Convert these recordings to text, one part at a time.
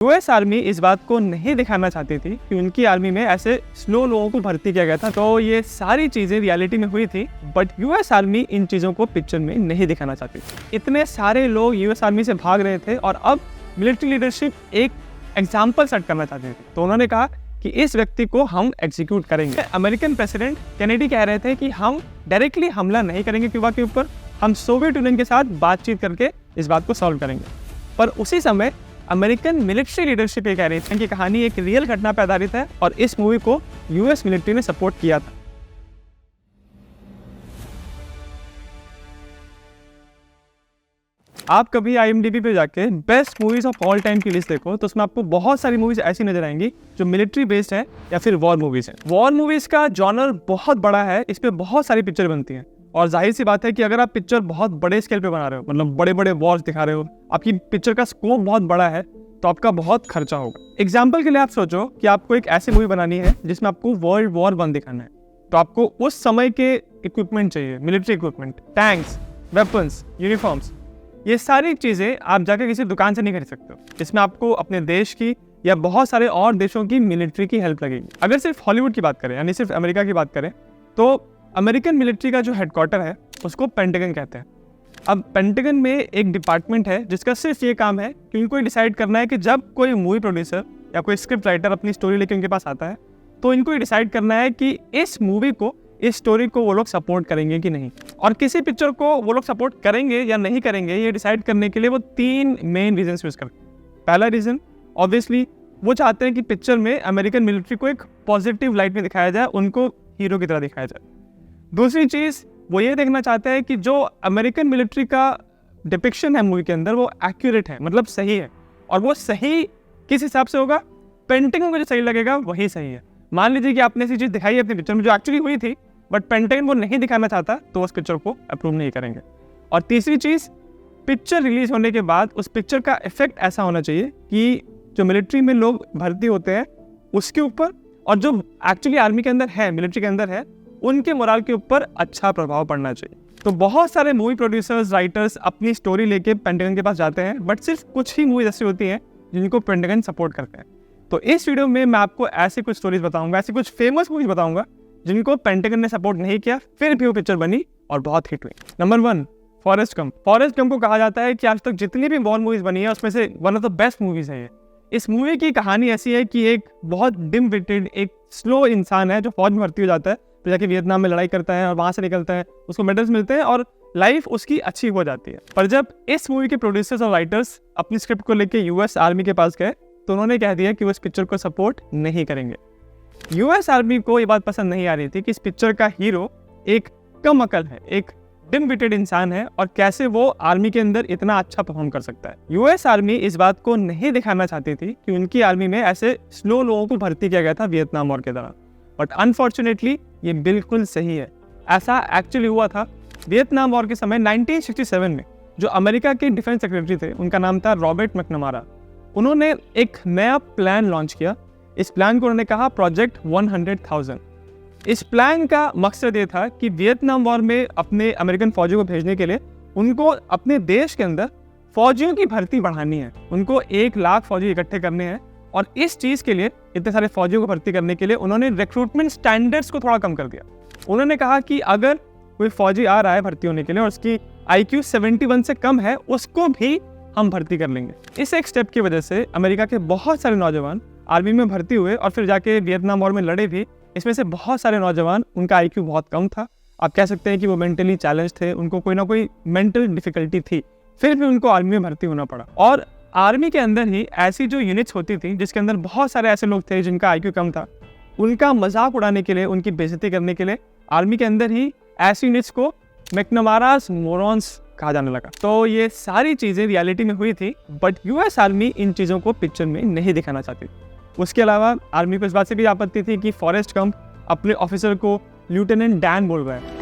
US army इस बात को नहीं दिखाना चाहती थी कि उनकी आर्मी में ऐसे स्लो लोगों को भर्ती किया गया था। तो ये सारी चीज़ें रियलिटी में हुई थी, बट यूएस आर्मी इन चीज़ों को पिक्चर में नहीं दिखाना चाहती थी। इतने सारे लोग यूएस आर्मी से भाग रहे थे और अब मिलिट्री लीडरशिप एक एग्जाम्पल सेट करना चाहते थे। तो उन्होंने कहा कि इस व्यक्ति को हम एग्जीक्यूट करेंगे। अमेरिकन प्रेसिडेंट केनेडी कह रहे थे कि हम डायरेक्टली हमला नहीं करेंगे क्यूबा के ऊपर, हम सोवियत यूनियन के साथ बातचीत करके इस बात को सॉल्व करेंगे। पर उसी समय अमेरिकन मिलिट्री लीडरशिप ये कह रही थी कि कहानी एक रियल घटना पर आधारित है और इस मूवी को यूएस मिलिट्री ने सपोर्ट किया था। आप कभी IMDb पे जाके best movies of all time की लिस्ट देखो तो उसमें आपको बहुत सारी मूवीज ऐसी नजर आएंगी जो मिलिट्री बेस्ड है या फिर वॉर मूवीज है। वॉर मूवीज का जॉनर बहुत बड़ा है, इस पे बहुत सारी पिक्चर बनती हैं और जाहिर सी बात है कि अगर आप पिक्चर बहुत बड़े स्केल पे बना रहे हो, मतलब बड़े बड़े वॉर्स दिखा रहे हो, आपकी पिक्चर का स्कोप बहुत बड़ा है, तो आपका बहुत खर्चा होगा। एग्जाम्पल के लिए आप सोचो कि आपको एक ऐसी मूवी बनानी है जिसमें आपको वर्ल्ड वॉर 1 दिखाना है, तो आपको उस समय के इक्विपमेंट चाहिए, military equipment, tanks, weapons, uniforms. ये सारी चीज़ें आप जाकर किसी दुकान से नहीं खरीद सकते हो। इसमें आपको अपने देश की या बहुत सारे और देशों की मिलिट्री की हेल्प लगेगी। अगर सिर्फ हॉलीवुड की बात करें यानी सिर्फ अमेरिका की बात करें तो अमेरिकन मिलिट्री का जो हेडक्वार्टर है उसको पेंटागन कहते हैं। अब पेंटागन में एक डिपार्टमेंट है जिसका सिर्फ ये काम है कि उनको डिसाइड करना है कि जब कोई मूवी प्रोड्यूसर या कोई स्क्रिप्ट राइटर अपनी स्टोरी लेके उनके पास आता है तो इनको ये डिसाइड करना है कि इस मूवी को, इस स्टोरी को वो लोग सपोर्ट करेंगे कि नहीं, और किसी पिक्चर को वो लोग सपोर्ट करेंगे या नहीं करेंगे ये डिसाइड करने के लिए वो 3 मेन रीजन यूज करते हैं। पहला रीजन ऑब्वियसली वो चाहते हैं कि पिक्चर में अमेरिकन मिलिट्री को एक पॉजिटिव लाइट में दिखाया जाए, उनको हीरो की तरह दिखाया जाए। दूसरी चीज़ वो ये देखना चाहते हैं कि जो अमेरिकन मिलिट्री का डिपिक्शन है मूवी के अंदर वो एक्यूरेट है, मतलब सही है, और वो सही किस हिसाब से होगा, पेंटागन को जो सही लगेगा वही सही है। मान लीजिए कि आपने ऐसी चीज़ दिखाई है अपनी पिक्चर में जो एक्चुअली हुई थी बट पेंटागन वो नहीं दिखाना चाहता तो उस पिक्चर को अप्रूव नहीं करेंगे। और तीसरी चीज़, पिक्चर रिलीज होने के बाद उस पिक्चर का इफेक्ट ऐसा होना चाहिए कि जो मिलिट्री में लोग भर्ती होते हैं उसके ऊपर और जो एक्चुअली आर्मी के अंदर है, मिलिट्री के अंदर है, उनके मोराल के ऊपर अच्छा प्रभाव पड़ना चाहिए। तो बहुत सारे मूवी प्रोड्यूसर्स, राइटर्स अपनी स्टोरी लेके पेंटागन के पास जाते हैं, बट सिर्फ कुछ ही मूवीज ऐसी होती हैं जिनको पेंटागन सपोर्ट करते हैं। तो इस वीडियो में मैं आपको ऐसी कुछ स्टोरीज बताऊंगा, ऐसी कुछ फेमस मूवीज बताऊंगा जिनको पेंटागन ने सपोर्ट नहीं किया, फिर भी वो पिक्चर बनी और बहुत हिट हुई। Number 1, Forrest Gump. Forrest Gump को कहा जाता है कि आज तक जितनी भी वॉर मूवीज बनी है उसमें से one of the best movies है ये। इस मूवी की कहानी ऐसी है कि एक बहुत डिम विटेड, एक स्लो इंसान है जो फौज में भर्ती हो जाता है, फिर जाके वियतनाम में लड़ाई करता है और वहाँ से निकलता है, उसको मेडल्स मिलते हैं और लाइफ उसकी अच्छी हो जाती है। पर जब इस मूवी के प्रोड्यूसर्स और राइटर्स अपनी स्क्रिप्ट को लेके यूएस आर्मी के पास गए तो उन्होंने कह दिया कि वो इस पिक्चर को सपोर्ट नहीं करेंगे। यूएस आर्मी को ये बात पसंद नहीं आ रही थी कि इस पिक्चर का हीरो एक कम अकल है, एक डिम विटेड इंसान है और कैसे वो आर्मी के अंदर इतना अच्छा परफॉर्म कर सकता है। यूएस आर्मी इस बात को नहीं दिखाना चाहती थी कि उनकी आर्मी में ऐसे स्लो लोगों को भर्ती किया गया था वियतनाम वॉर के दौरान, बट अनफॉर्चुनेटली ये बिल्कुल सही है। ऐसा एक्चुअली हुआ था। वियतनाम वॉर के समय 1967 में जो अमेरिका के डिफेंस सेक्रेटरी थे, उनका नाम था रॉबर्ट मैकनमारा, उन्होंने एक नया प्लान लॉन्च किया। इस प्लान को उन्होंने कहा प्रोजेक्ट 100,000। इस प्लान का मकसद ये था कि वियतनाम वॉर में अपने अमेरिकन फौजियों को भेजने के लिए उनको अपने देश के अंदर फौजियों की भर्ती बढ़ानी है, उनको 1 लाख फौजी इकट्ठे करने हैं। और इस चीज़ के लिए, इतने सारे फौजियों को भर्ती करने के लिए उन्होंने रिक्रूटमेंट स्टैंडर्ड्स को थोड़ा कम कर दिया। उन्होंने कहा कि अगर कोई फौजी आ रहा है भर्ती होने के लिए और उसकी IQ 71 से कम है, उसको भी हम भर्ती कर लेंगे। इस एक स्टेप की वजह से अमेरिका के बहुत सारे नौजवान आर्मी में भर्ती हुए और फिर जाके वियतनाम वॉर में लड़े भी। इसमें से बहुत सारे नौजवान, उनका IQ बहुत कम था, आप कह सकते हैं कि वो मेंटली चैलेंज थे, उनको कोई ना कोई मेंटल डिफिकल्टी थी, फिर भी उनको आर्मी में भर्ती होना पड़ा। और आर्मी के अंदर ही ऐसी जो यूनिट्स होती थी जिसके अंदर बहुत सारे ऐसे लोग थे जिनका IQ कम था, उनका मजाक उड़ाने के लिए, उनकी बेइज्जती करने के लिए आर्मी के अंदर ही ऐसी यूनिट्स को मैकनमारास मोरॉन्स कहा जाने लगा। तो ये सारी चीज़ें रियलिटी में हुई थी, बट यूएस आर्मी इन चीज़ों को पिक्चर में नहीं दिखाना चाहती थी। उसके अलावा आर्मी को इस बात से भी आपत्ति थी कि फॉरेस्ट गंप अपने ऑफिसर को लेफ्टिनेंट डैन बोल रहा है,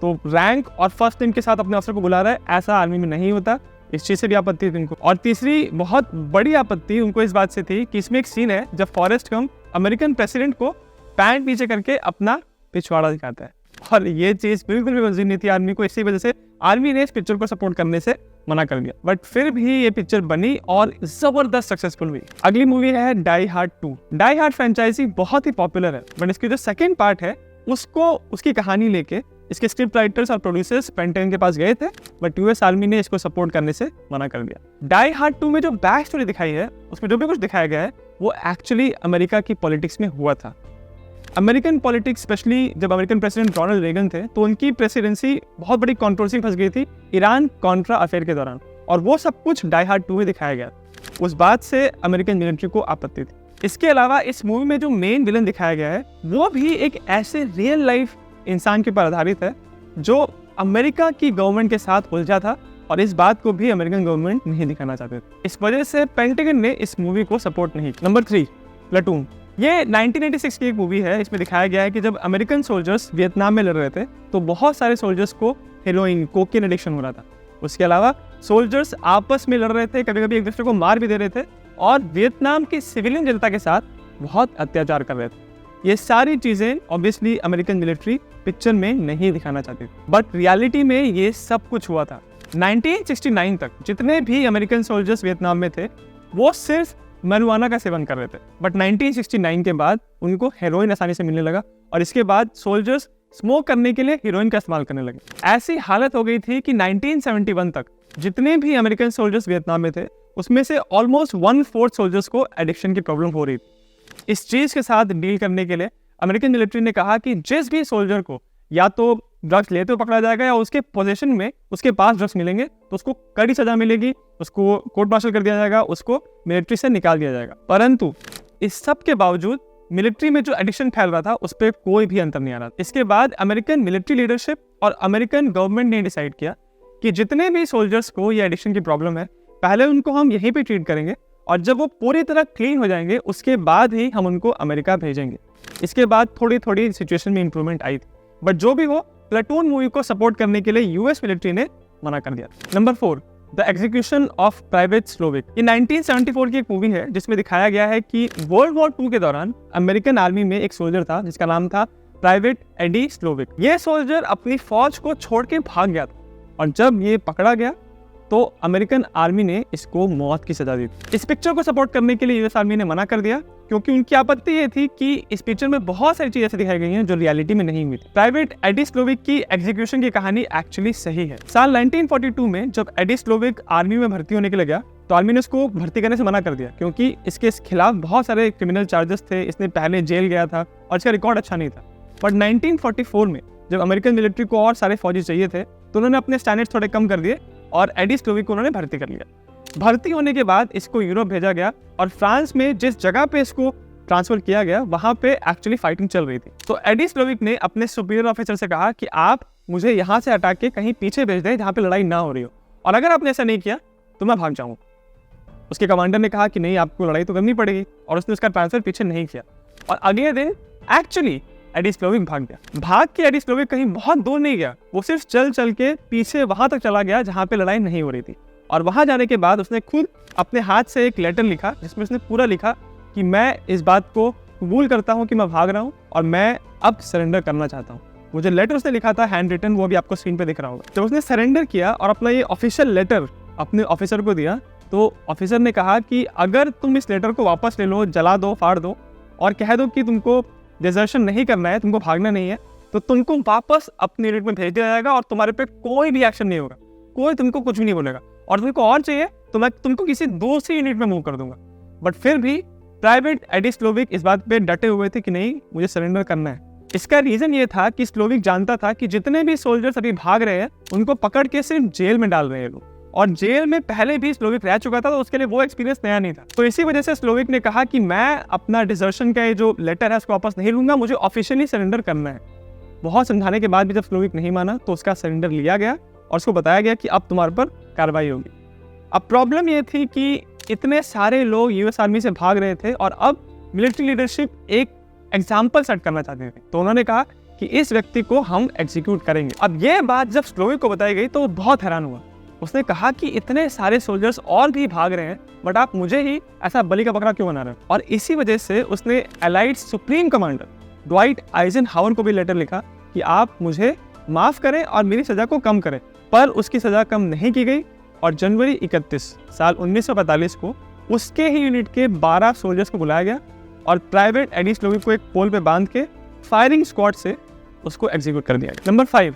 तो रैंक और फर्स्ट नेम के साथ अपने ऑफिसर को बुला रहा है, ऐसा आर्मी में नहीं होता। इस चीज़ से भी आपत्ति थी उनको। और तीसरी बहुत बड़ी आपत्ति उनको इस बात से थी कि इसमें एक सीन है जब फॉरेस्ट गंप अमेरिकन प्रेसिडेंट को पैंट पीछे करके अपना पिछवाड़ा दिखाता है। और ये चीज़ बिल्कुल भी मंजूर नहीं थी आर्मी को। इसी वजह से आर्मी ने इस पिक्चर को सपोर्ट करने से मना कर दिया, बट फिर भी ये पिक्चर बनी और जबरदस्त सक्सेसफुल हुई। अगली मूवी है Die Hard 2। Die Hard franchise बहुत ही पॉपुलर है, बट इसकी जो सेकंड पार्ट है उसको उसकी कहानी लेके इसके स्क्रिप्ट राइटर्स और प्रोड्यूसर्स पेंटागन के पास गए थे, बट यूएस आर्मी ने इसको सपोर्ट करने से मना कर दिया। डाई हार्ड 2 में जो बैक स्टोरी दिखाई है, उसमें जो भी कुछ दिखाया गया है वो एक्चुअली अमेरिका की पॉलिटिक्स में हुआ था। अमेरिकन पॉलिटिक्स, स्पेशली जब अमेरिकन प्रेसिडेंट रोनाल्ड रेगन थे, तो उनकी प्रेसिडेंसी बहुत बड़ी कंट्रोवर्सी फंस गई थी ईरान कॉन्ट्रा अफेयर के दौरान, और वो सब कुछ डाई हार्ड 2 में दिखाया गया। उस बात से अमेरिकन मिलिट्री को आपत्ति थी। इसके अलावा इस मूवी में जो मेन विलन दिखाया गया है वो भी एक ऐसे रियल लाइफ इंसान के ऊपर आधारित है जो अमेरिका की गवर्नमेंट के साथ उलझा था, और इस बात को भी अमेरिकन गवर्नमेंट नहीं दिखाना चाहते थे। इस वजह से पेंटागन ने इस मूवी को सपोर्ट नहीं किया। Number 3, platoon. ये 1986 की एक मूवी है। इसमें दिखाया गया है कि जब अमेरिकन सोल्जर्स वियतनाम में लड़ रहे थे तो बहुत सारे सोल्जर्स को हेरोइन, कोकेन एडिक्शन हो रहा था। उसके अलावा सोल्जर्स आपस में लड़ रहे थे, कभी कभी एक दूसरे को मार भी दे रहे थे, और वियतनाम की सिविलियन जनता के साथ बहुत अत्याचार कर रहे थे। ये सारी चीज़ें ऑब्वियसली अमेरिकन मिलिट्री पिक्चर में नहीं दिखाना चाहती, बट रियलिटी में ये सब कुछ हुआ था। 1969 तक जितने भी अमेरिकन सोल्जर्स वियतनाम में थे वो सिर्फ marijuana का सेवन कर रहे थे, बट 1969 के बाद उनको हेरोइन आसानी से मिलने लगा, और इसके बाद सोल्जर्स स्मोक करने के लिए हेरोइन का इस्तेमाल करने लगे। ऐसी हालत हो गई थी कि 1971 तक जितने भी अमेरिकन सोल्जर्स वियतनाम में थे उसमें से ऑलमोस्ट 1/4 सोल्जर्स को एडिक्शन की प्रॉब्लम हो रही थी। इस चीज़ के साथ डील करने के लिए अमेरिकन मिलिट्री ने कहा कि जिस भी सोल्जर को या तो ड्रग्स लेते हुए पकड़ा जाएगा या उसके पोजीशन में उसके पास ड्रग्स मिलेंगे तो उसको कड़ी सजा मिलेगी, उसको कोर्ट मार्शल कर दिया जाएगा, उसको मिलिट्री से निकाल दिया जाएगा। परंतु इस सब के बावजूद मिलिट्री में जो एडिक्शन फैल रहा था उस पर कोई भी अंतर नहीं आ रहा। इसके बाद अमेरिकन मिलिट्री लीडरशिप और अमेरिकन गवर्नमेंट ने डिसाइड किया कि जितने भी सोल्जर्स को ये एडिक्शन की प्रॉब्लम है पहले उनको हम यहीं पे ट्रीट करेंगे, और जब वो पूरी तरह क्लीन हो जाएंगे उसके बाद ही हम उनको अमेरिका भेजेंगे। इसके बाद थोड़ी थोड़ी सिचुएशन में इंप्रूवमेंट आई थी, बट जो भी हो प्लाटून मूवी को सपोर्ट करने के लिए यूएस मिलिट्री ने मना कर दिया। Number 4, the execution of private Slovik. ये 1974 की एक मूवी है जिसमें दिखाया गया है कि वर्ल्ड वॉर 2 के दौरान अमेरिकन आर्मी में एक सोल्जर था जिसका नाम था प्राइवेट एडी स्लोविक। ये सोल्जर अपनी फौज को छोड़ के भाग गया था, और जब ये पकड़ा गया तो अमेरिकन आर्मी ने इसको मौत की सजा दी। इस पिक्चर को सपोर्ट करने के लिए यूएस आर्मी ने मना कर दिया, क्योंकि उनकी आपत्ति ये थी कि इस पिक्चर में बहुत सारी चीजें ऐसी दिखाई गई हैं जो रियलिटी में नहीं हुई थी। प्राइवेट एडी स्लोविक की एग्जीक्यूशन की कहानी एक्चुअली सही है। साल 1942 में जब एडी स्लोविक आर्मी में भर्ती होने के लिए गया तो आर्मी ने उसको भर्ती करने से मना कर दिया, क्योंकि इसके खिलाफ बहुत सारे क्रिमिनल चार्जेस थे, इसने पहले जेल गया था और इसका रिकॉर्ड अच्छा नहीं था। बट 1944 में जब अमेरिकन मिलिट्री को और सारे फौजी चाहिए थे तो उन्होंने अपने स्टैंडर्ड्स थोड़े कम कर दिए और एडी स्लोविक को उन्होंने भर्ती कर लिया। भर्ती होने के बाद इसको यूरोप भेजा गया, और फ्रांस में जिस जगह पे इसको ट्रांसफर किया गया वहां पे एक्चुअली फाइटिंग चल रही थी। तो एडी स्लोविक ने अपने सुपीरियर ऑफिसर से कहा कि आप मुझे यहाँ से हटा के कहीं पीछे भेज दें जहाँ पे लड़ाई ना हो रही हो, और अगर आपने ऐसा नहीं किया तो मैं भाग जाऊँगा। उसके कमांडर ने कहा कि नहीं, आपको लड़ाई तो करनी पड़ेगी, और उसने उसका ट्रांसफर पीछे नहीं किया, और अगले दिन एक्चुअली एडी स्लोविक भाग गया। भाग के एडी स्लोविक कहीं बहुत दूर नहीं गया, वो सिर्फ चल चल के पीछे वहां तक चला गया जहां पे लड़ाई नहीं हो रही थी, और वहां जाने के बाद उसने खुद अपने हाथ से एक लेटर लिखा जिसमें उसने पूरा लिखा कि मैं इस बात को कबूल करता हूं कि मैं भाग रहा हूं और मैं अब सरेंडर करना चाहता हूं। वो जो लेटर उसने लिखा था हैंड रिटन, वो भी आपको स्क्रीन पे दिख रहा होगा। जब उसने सरेंडर किया और अपना ये ऑफिशियल लेटर अपने ऑफिसर को दिया तो ऑफिसर ने कहा कि अगर तुम इस लेटर को वापस ले लो, जला दो, फाड़ दो और कह दो कि तुमको डिजर्शन नहीं करना है, तुमको भागना नहीं है, तो तुमको वापस अपनी यूनिट में भेज दिया जाएगा और तुम्हारे पे कोई भी एक्शन नहीं होगा, कोई तुमको कुछ भी नहीं बोलेगा, और तुमको और चाहिए तो मैं तुमको किसी दूसरी यूनिट में मूव कर दूंगा। बट फिर भी प्राइवेट एडी स्लोविक इस बात पे डटे हुए थे कि नहीं, मुझे सरेंडर करना है। इसका रीजन ये था कि स्लोविक जानता था कि जितने भी सोल्जर्स अभी भाग रहे हैं उनको पकड़ के सिर्फ जेल में डाल रहे हैं लोग, और जेल में पहले भी स्लोविक रह चुका था तो उसके लिए वो एक्सपीरियंस नया नहीं था। तो इसी वजह से स्लोविक ने कहा कि मैं अपना डिजर्शन का ये जो लेटर है उसको वापस नहीं लूंगा, मुझे ऑफिशियली सरेंडर करना है। बहुत समझाने के बाद भी जब स्लोविक नहीं माना तो उसका सरेंडर लिया गया और उसको बताया गया कि अब तुम्हारे पर कार्रवाई होगी। अब प्रॉब्लम ये थी कि इतने सारे लोग यूएस आर्मी से भाग रहे थे और अब मिलिट्री लीडरशिप एक एग्जाम्पल सेट करना चाहते थे, तो उन्होंने कहा कि इस व्यक्ति को हम एग्जीक्यूट करेंगे। अब यह बात जब स्लोविक को बताई गई तो वो बहुत हैरान हुआ। उसने कहा कि इतने सारे सोल्जर्स और भी भाग रहे हैं बट आप मुझे ही ऐसा बलि का बकरा क्यों बना रहे हो। और इसी वजह से उसने allied supreme commander Dwight Eisenhower को भी लेटर लिखा कि आप मुझे माफ़ करें और मेरी सज़ा को कम करें, पर उसकी सज़ा कम नहीं की गई और जनवरी 31 साल 1945 को उसके ही यूनिट के 12 सोल्जर्स को बुलाया गया और प्राइवेट एडिस लोगी को एक पोल पे बांध के फायरिंग स्क्वाड से उसको एग्जीक्यूट कर दिया गया। Number 5,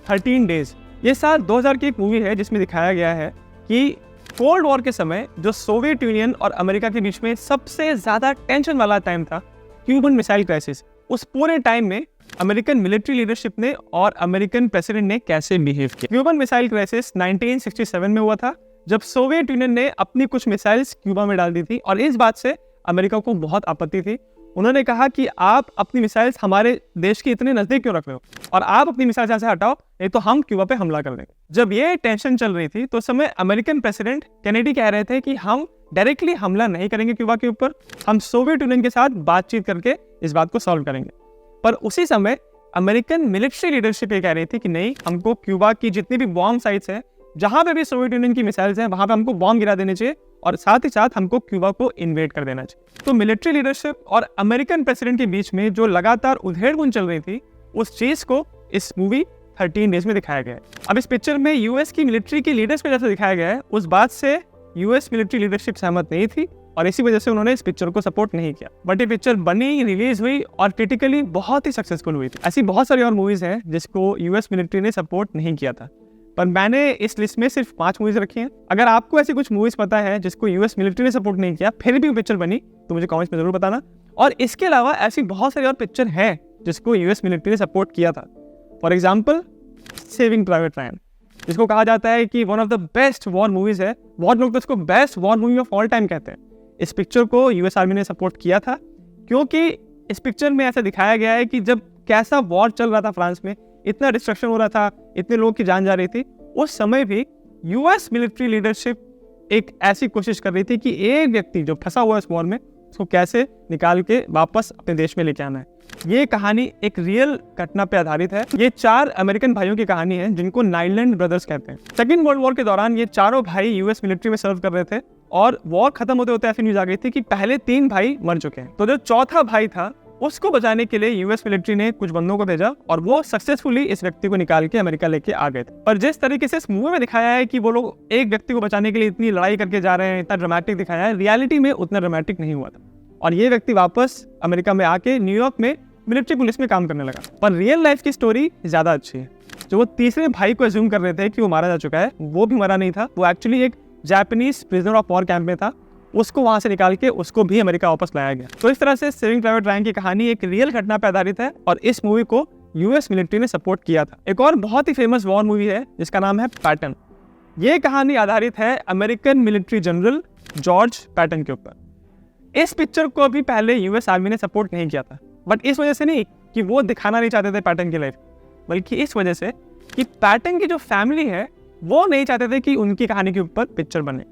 13 days. ये साल 2000 की एक मूवी है जिसमें दिखाया गया है कि कोल्ड वॉर के समय जो सोवियत यूनियन और अमेरिका के बीच में सबसे ज़्यादा टेंशन वाला टाइम था, क्यूबन मिसाइल क्राइसिस, उस पूरे टाइम में अमेरिकन मिलिट्री लीडरशिप ने और अमेरिकन प्रेसिडेंट ने कैसे बिहेव किया। क्यूबन मिसाइल क्राइसिस 1967 में हुआ था, जब सोवियत यूनियन ने अपनी कुछ मिसाइल्स क्यूबा में डाल दी थी और इस बात से अमेरिका को बहुत आपत्ति थी। उन्होंने कहा कि आप अपनी मिसाइल्स हमारे देश के इतने नजदीक क्यों रख रहे हो और आप अपनी मिसाइल यहाँ से हटाओ, नहीं तो हम क्यूबा पे हमला कर देंगे। जब ये टेंशन चल रही थी तो उस समय अमेरिकन प्रेसिडेंट केनेडी कह रहे थे कि हम डायरेक्टली हमला नहीं करेंगे क्यूबा के ऊपर, हम सोवियत यूनियन के साथ बातचीत करके इस बात को सॉल्व करेंगे। पर उसी समय अमेरिकन मिलिट्री लीडरशिप ये कह रही थी कि नहीं, हमको क्यूबा की जितनी भी बॉम्ब साइट्स हैं, जहां पे भी सोवियत यूनियन की मिसाइल्स हैं, वहां पे हमको बॉम्ब गिरा देने चाहिए और साथ ही साथ हमको क्यूबा को इन्वेड कर देना चाहिए। तो मिलिट्री लीडरशिप और अमेरिकन प्रेसिडेंट के बीच में जो लगातार उधेड़-बुन चल रही थी, उस चीज को इस मूवी 13 डेज में दिखाया गया है। अब इस पिक्चर में यूएस की मिलिट्री के लीडर्स को जैसे दिखाया गया है, उस बात से यूएस मिलिट्री लीडरशिप सहमत नहीं थी और इसी वजह से उन्होंने इस पिक्चर को सपोर्ट नहीं किया। बट ये पिक्चर बनी, रिलीज हुई और क्रिटिकली बहुत ही सक्सेसफुल हुई थी। ऐसी बहुत सारी और मूवीज हैं जिसको यूएस मिलिट्री ने सपोर्ट नहीं किया था, पर मैंने इस लिस्ट में सिर्फ 5 मूवीज रखी हैं। अगर आपको ऐसी कुछ मूवीज पता है जिसको यूएस मिलिट्री ने सपोर्ट नहीं किया फिर भी वो पिक्चर बनी, तो मुझे कमेंट्स में जरूर बताना। और इसके अलावा ऐसी बहुत सारी और पिक्चर हैं जिसको यूएस मिलिट्री ने सपोर्ट किया था। For example saving private Ryan, जिसको कहा जाता है कि one of the best war movies है। बहुत लोग तो इसको best war movie of all time कहते हैं। इस पिक्चर को यूएस आर्मी ने सपोर्ट किया था क्योंकि इस पिक्चर में ऐसा दिखाया गया है कि जब कैसा वॉर चल रहा था फ्रांस में, इतना डिस्ट्रक्शन हो रहा था, इतने लोगों की जान जा रही थी, उस समय भी यूएस मिलिट्री लीडरशिप एक ऐसी कोशिश कर रही थी कि एक व्यक्ति जो फंसा हुआ है इस वॉर में, उसको कैसे निकाल के वापस अपने देश में लेके आना है। ये कहानी एक रियल घटना पे आधारित है। ये 4 अमेरिकन भाइयों की कहानी है जिनको नाइलैंड ब्रदर्स कहते हैं। सेकेंड वर्ल्ड वॉर के दौरान ये चारों भाई यूएस मिलिट्री में सर्व कर रहे थे और वॉर खत्म होते होते ऐसी न्यूज आ गई थी कि पहले 3 भाई मर चुके हैं। तो जो चौथा भाई था उसको बचाने के लिए यूएस मिलिट्री ने कुछ बंदों को भेजा और वो सक्सेसफुली इस व्यक्ति को निकाल के अमेरिका लेके आ गए थे। पर जिस तरीके से इस मूवी में दिखाया है कि वो लोग एक व्यक्ति को बचाने के लिए इतनी लड़ाई करके जा रहे हैं, इतना ड्रामेटिक दिखाया है, रियलिटी में उतना ड्रामेटिक नहीं हुआ था और ये व्यक्ति वापस अमेरिका में आके न्यूयॉर्क में मिलिट्री पुलिस में काम करने लगा। पर रियल लाइफ की स्टोरी ज्यादा अच्छी है। जो वो तीसरे भाई को अज्यूम कर रहे थे कि वो मारा जा चुका है, वो भी मरा नहीं था। वो एक्चुअली एक Japanese prisoner of war camp में था, उसको वहां से निकाल के उसको भी अमेरिका वापस लाया गया। तो इस तरह से सेविंग प्राइवेट रायन की कहानी एक रियल घटना पर आधारित है और इस मूवी को यूएस मिलिट्री ने सपोर्ट किया था। एक और बहुत ही फेमस वॉर मूवी है जिसका नाम है पैटन। ये कहानी आधारित है American military general George Patton के ऊपर। इस पिक्चर को भी पहले यूएस आर्मी ने सपोर्ट नहीं किया था, बट इस वजह से नहीं कि वो दिखाना नहीं चाहते थे पैटन की लाइफ, बल्कि इस वजह से कि पैटन की जो फैमिली है वो नहीं चाहते थे कि उनकी कहानी के ऊपर पिक्चर बने।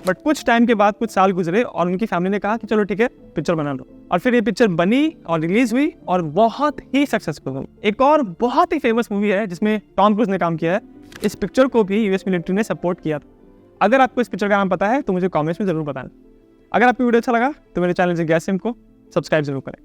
बट कुछ टाइम के बाद, कुछ साल गुजरे और उनकी फैमिली ने कहा कि चलो ठीक है, पिक्चर बना लो। और फिर ये पिक्चर बनी और रिलीज हुई और बहुत ही सक्सेसफुल हुई। एक और बहुत ही फेमस मूवी है जिसमें टॉम क्रूज ने काम किया है। इस पिक्चर को भी यूएस मिलिट्री ने सपोर्ट किया था। अगर आपको इस पिक्चर का नाम पता है तो मुझे कॉमेंट्स में जरूर बताना। अगर आपको वीडियो अच्छा लगा तो मेरे चैनल गैस सिम को सब्सक्राइब जरूर करें।